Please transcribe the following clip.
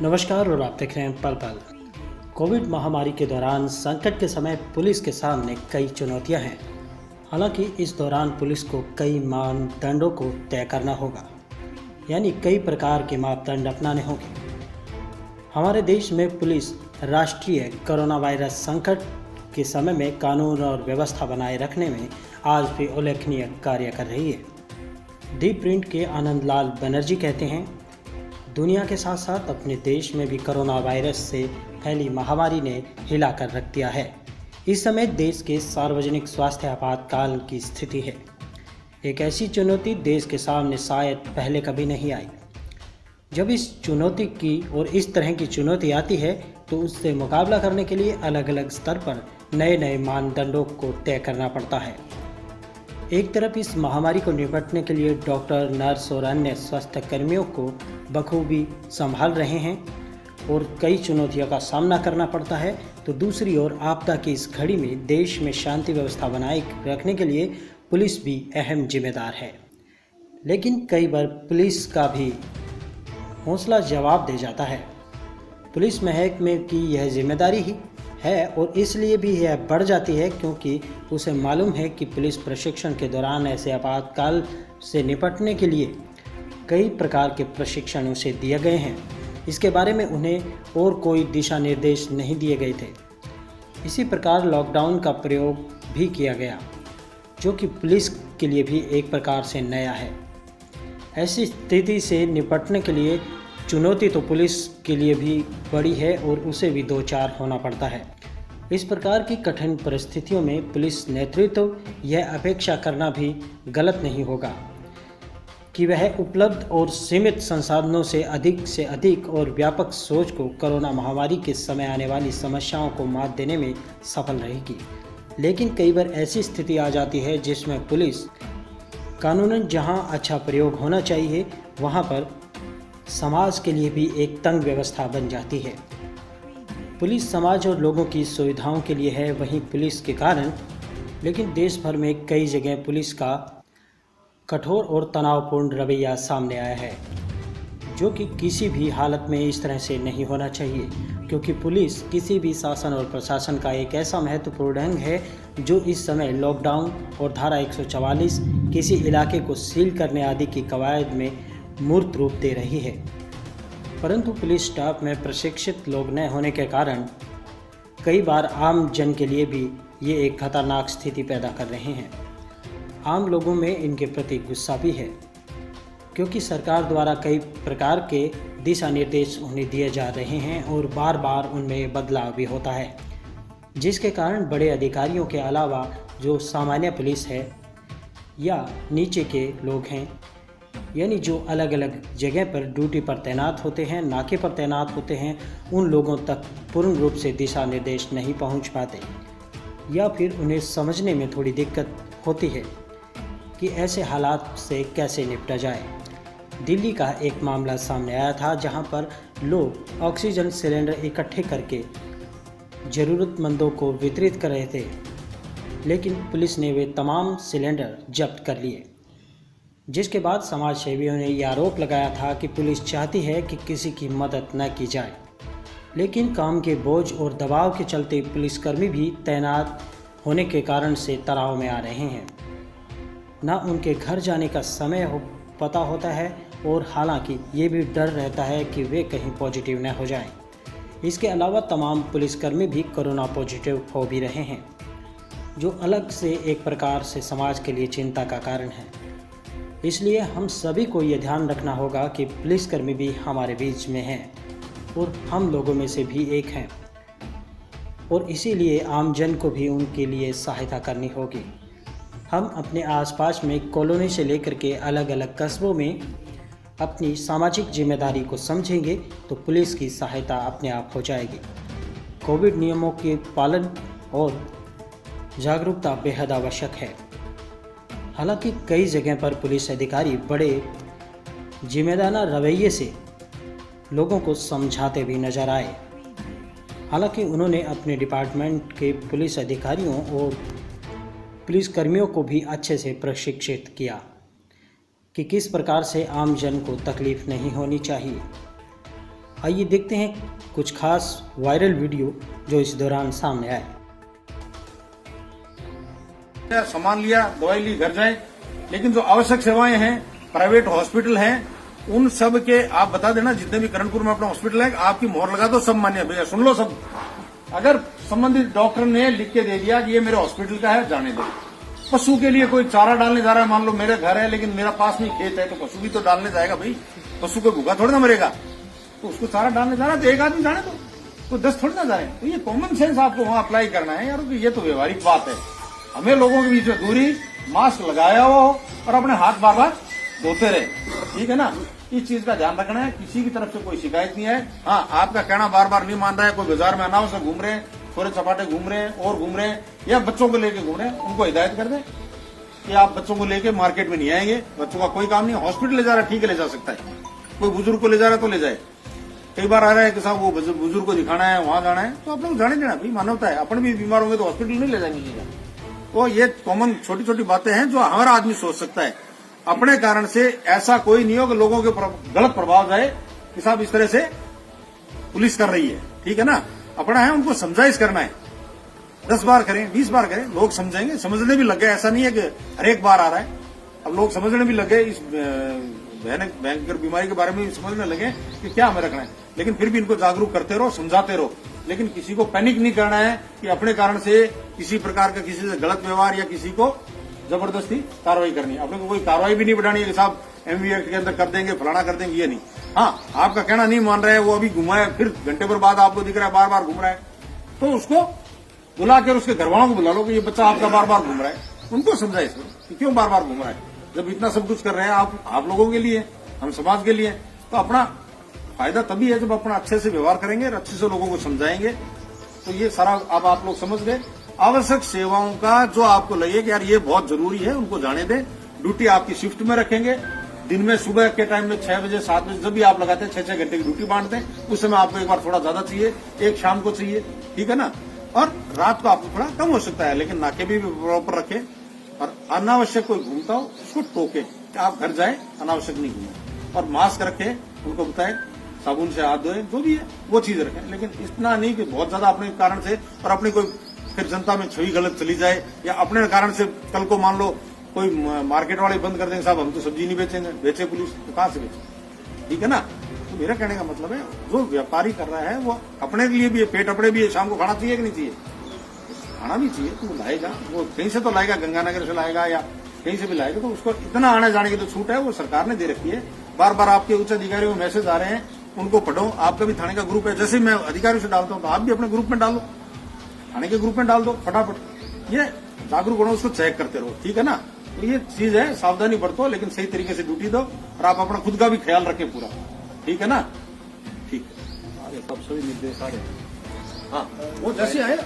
नमस्कार और आप देख रहे हैं पल पल। कोविड महामारी के दौरान संकट के समय पुलिस के सामने कई चुनौतियां हैं। हालांकि इस दौरान पुलिस को कई मानदंडों को तय करना होगा, यानी कई प्रकार के मापदंड अपनाने होंगे। हमारे देश में पुलिस राष्ट्रीय कोरोना वायरस संकट के समय में कानून और व्यवस्था बनाए रखने में आज भी उल्लेखनीय कार्य कर रही है। दी प्रिंट के आनंद लाल बनर्जी कहते हैं, दुनिया के साथ साथ अपने देश में भी कोरोना वायरस से फैली महामारी ने हिला कर रख दिया है। इस समय देश के सार्वजनिक स्वास्थ्य आपातकाल की स्थिति है। एक ऐसी चुनौती देश के सामने शायद पहले कभी नहीं आई। जब इस चुनौती की और इस तरह की चुनौती आती है तो उससे मुकाबला करने के लिए अलग अलग स्तर पर नए नए मानदंडों को तय करना पड़ता है। एक तरफ इस महामारी को निपटने के लिए डॉक्टर, नर्स और अन्य स्वास्थ्य कर्मियों को बखूबी संभाल रहे हैं और कई चुनौतियों का सामना करना पड़ता है, तो दूसरी ओर आपदा की इस घड़ी में देश में शांति व्यवस्था बनाए रखने के लिए पुलिस भी अहम जिम्मेदार है। लेकिन कई बार पुलिस का भी हौसला जवाब दे जाता है। पुलिस महकमे की यह जिम्मेदारी ही है और इसलिए भी यह बढ़ जाती है क्योंकि उसे मालूम है कि पुलिस प्रशिक्षण के दौरान ऐसे आपातकाल से निपटने के लिए कई प्रकार के प्रशिक्षण उसे दिए गए हैं। इसके बारे में उन्हें और कोई दिशा निर्देश नहीं दिए गए थे। इसी प्रकार लॉकडाउन का प्रयोग भी किया गया, जो कि पुलिस के लिए भी एक प्रकार से नया है। ऐसी स्थिति से निपटने के लिए चुनौती तो पुलिस के लिए भी बड़ी है और उसे भी दो चार होना पड़ता है। इस प्रकार की कठिन परिस्थितियों में पुलिस नेतृत्व यह अपेक्षा करना भी गलत नहीं होगा कि वह उपलब्ध और सीमित संसाधनों से अधिक और व्यापक सोच को कोरोना महामारी के समय आने वाली समस्याओं को मात देने में सफल रहेगी। लेकिन कई बार ऐसी स्थिति आ जाती है जिसमें पुलिस कानूनन जहां अच्छा प्रयोग होना चाहिए वहां पर समाज के लिए भी एक तंग व्यवस्था बन जाती है। पुलिस समाज और लोगों की सुविधाओं के लिए है, वहीं पुलिस के कारण लेकिन देश भर में कई जगह पुलिस का कठोर और तनावपूर्ण रवैया सामने आया है, जो कि किसी भी हालत में इस तरह से नहीं होना चाहिए, क्योंकि पुलिस किसी भी शासन और प्रशासन का एक ऐसा महत्वपूर्ण अंग है जो इस समय लॉकडाउन और धारा 144 किसी इलाके को सील करने आदि की कवायद में मूर्त रूप दे रही है। परंतु पुलिस स्टाफ में प्रशिक्षित लोग न होने के कारण कई बार आम जन के लिए भी ये एक खतरनाक स्थिति पैदा कर रहे हैं। आम लोगों में इनके प्रति गुस्सा भी है, क्योंकि सरकार द्वारा कई प्रकार के दिशा निर्देश उन्हें दिए जा रहे हैं और बार बार उनमें बदलाव भी होता है, जिसके कारण बड़े अधिकारियों के अलावा जो सामान्य पुलिस है या नीचे के लोग हैं, यानी जो अलग अलग जगह पर ड्यूटी पर तैनात होते हैं, नाके पर तैनात होते हैं, उन लोगों तक पूर्ण रूप से दिशा निर्देश नहीं पहुंच पाते या फिर उन्हें समझने में थोड़ी दिक्कत होती है कि ऐसे हालात से कैसे निपटा जाए। दिल्ली का एक मामला सामने आया था जहां पर लोग ऑक्सीजन सिलेंडर इकट्ठे करके ज़रूरतमंदों को वितरित कर रहे थे, लेकिन पुलिस ने वे तमाम सिलेंडर जब्त कर लिए, जिसके बाद समाज सेवियों ने यह आरोप लगाया था कि पुलिस चाहती है कि किसी की मदद न की जाए। लेकिन काम के बोझ और दबाव के चलते पुलिसकर्मी भी तैनात होने के कारण से तनाव में आ रहे हैं। ना उनके घर जाने का समय पता होता है और हालांकि ये भी डर रहता है कि वे कहीं पॉजिटिव न हो जाएं। इसके अलावा तमाम पुलिसकर्मी भी कोरोना पॉजिटिव हो भी रहे हैं, जो अलग से एक प्रकार से समाज के लिए चिंता का कारण है। इसलिए हम सभी को ये ध्यान रखना होगा कि पुलिसकर्मी भी हमारे बीच में हैं और हम लोगों में से भी एक हैं, और इसीलिए आम जन को भी उनके लिए सहायता करनी होगी। हम अपने आसपास में कॉलोनी से लेकर के अलग अलग कस्बों में अपनी सामाजिक जिम्मेदारी को समझेंगे तो पुलिस की सहायता अपने आप हो जाएगी। कोविड नियमों के पालन और जागरूकता बेहद आवश्यक है। हालांकि कई जगह पर पुलिस अधिकारी बड़े जिम्मेदाराना रवैये से लोगों को समझाते भी नजर आए। हालांकि उन्होंने अपने डिपार्टमेंट के पुलिस अधिकारियों और पुलिसकर्मियों को भी अच्छे से प्रशिक्षित किया कि किस प्रकार से आम जन को तकलीफ़ नहीं होनी चाहिए। आइए देखते हैं कुछ खास वायरल वीडियो जो इस दौरान सामने आए। सामान लिया, दवाई ली, घर जाए, लेकिन जो आवश्यक सेवाएं हैं, प्राइवेट हॉस्पिटल हैं, उन सब के आप बता देना, जितने भी करणपुर में अपना हॉस्पिटल है, आपकी मोहर लगा दो, सब मान्य। भैया सुन लो सब, अगर संबंधित डॉक्टर ने लिख के दे दिया कि ये मेरे हॉस्पिटल का है, जाने दो। पशु के लिए कोई चारा डालने जा रहा है, मान लो मेरे घर है लेकिन मेरा पास में खेत है, तो पशु भी तो डालने जाएगा भाई। पशु को भूखा थोड़ी ना मरेगा, तो उसको चारा डालने जा रहा है, तो एक आदमी जाने दो, तो 10 थोड़ी ना जा रहे हैं। तो ये कॉमन सेंस आपको वहां अप्लाई करना है यार, ये तो व्यवहारिक बात है। हमें लोगों के बीच में दूरी, मास्क लगाया हुआ हो और अपने हाथ बार बार धोते रहे, ठीक है ना। इस चीज का ध्यान रखना है, किसी की तरफ से कोई शिकायत नहीं है। हाँ, आपका कहना बार बार नहीं मान रहा है, कोई बाजार में अनावश्यक घूम रहे हैं, थोड़े चपाटे घूम रहे हैं और घूम रहे हैं, या बच्चों को लेके घूम रहे हैं, उनको हिदायत कर दें कि आप बच्चों को लेके मार्केट में नहीं आएंगे। बच्चों का कोई काम नहीं, हॉस्पिटल ले जा रहा है, ठीक है, ले जा सकता है। कोई बुजुर्ग को ले जा रहा है तो ले जाए। कई बार आ रहा है कि साहब वो बुजुर्ग को दिखाना है, वहां जाना है, तो आप लोग जाने देना भाई, मानवता है। अपन भी बीमार होंगे तो हॉस्पिटल नहीं ले जाएंगे। तो ये कॉमन छोटी छोटी बातें हैं जो हमारा आदमी सोच सकता है। अपने कारण से ऐसा कोई नहीं हो कि लोगों के गलत प्रभाव जाए कि साहब इस तरह से पुलिस कर रही है, ठीक है ना। अपना है, उनको समझाइश करना है, 10 बार करें, 20 बार करें, लोग समझेंगे, समझने भी लग गए। ऐसा नहीं है कि हर एक बार आ रहा है, अब लोग समझने भी लग गए, इस भयंकर बीमारी के बारे में समझने लगे कि क्या हमें रखना है। लेकिन फिर भी इनको जागरूक करते रहो, समझाते रहो, लेकिन किसी को पैनिक नहीं करना है कि अपने कारण से किसी प्रकार का किसी से गलत व्यवहार या किसी को जबरदस्ती कार्रवाई करनी है। अपने को कोई कार्रवाई भी नहीं बढ़ानी है कि साहब एमवी एक्ट के अंदर कर देंगे, फलाना कर देंगे, ये नहीं। हाँ, आपका कहना नहीं मान रहा है, वो अभी घुमाए, फिर घंटे भर बाद आपको दिख रहा है बार बार घूम रहा है, तो उसको बुला कर उसके घर वालों को बुला लो कि ये बच्चा आपका बार बार घूम रहा है। उनको समझाए कि क्यों बार बार घूम रहा है, जब इतना सब कुछ कर रहे हैं आप लोगों के लिए, हम समाज के लिए। तो अपना फायदा तभी है जब अपना अच्छे से व्यवहार करेंगे और अच्छे से लोगों को समझाएंगे। तो ये सारा अब आप लोग समझ गए। आवश्यक सेवाओं का जो आपको लगे कि यार ये बहुत जरूरी है, उनको जाने दें। ड्यूटी आपकी शिफ्ट में रखेंगे। दिन में सुबह के टाइम में 6 बजे 7 बजे जब भी आप लगाते हैं, 6-6 घंटे की ड्यूटी बांटते हैं। उस समय आपको एक बार थोड़ा ज्यादा चाहिए, एक शाम को चाहिए, ठीक है ना। और रात को आपको थोड़ा कम हो सकता है, लेकिन नाके भी प्रॉपर रखें। और अनावश्यक कोई घूमता हो उसको टोके, आप घर जाए, अनावश्यक नहीं घूमें। और मास्क रखें, उनको बताएं साबुन से हाथ धोए, जो भी है वो चीज रखें। लेकिन इतना नहीं कि बहुत ज्यादा अपने कारण से और अपनी कोई फिर जनता में छवि गलत चली जाए, या अपने कारण से कल को मान लो कोई मार्केट वाले बंद कर देंगे, साहब हम तो सब्जी नहीं बेचेंगे, बेचे पुलिस तो कहां से बेचे, ठीक है ना। तो मेरा कहने का मतलब है, जो व्यापारी कर रहा है वो अपने लिए भी है, पेट अपने भी है, शाम को खाना चाहिए कि नहीं चाहिए, खाना भी चाहिए। तो वो लाएगा, वो कहीं से तो लाएगा, गंगानगर से लाएगा या कहीं से भी लाएगा, तो उसको इतना आने जाने की तो छूट है, वो सरकार ने दे रखी है। बार बार आपके उच्च अधिकारियों को मैसेज आ रहे हैं, उनको पढ़ो। आपका भी थाने का ग्रुप है, जैसे मैं अधिकारियों से डालता हूं तो आप भी अपने ग्रुप में डालो, थाने के ग्रुप में डाल दो फटाफट। ये जागरूक होना, उसको चेक करते रहो, ठीक है ना। तो ये चीज है, सावधानी बरतो, लेकिन सही तरीके से ड्यूटी दो और आप अपना खुद का भी ख्याल रखें पूरा, ठीक है ना। ठीक है, सब सभी निर्देश आ रहे हैं। हाँ, वो जैसे आए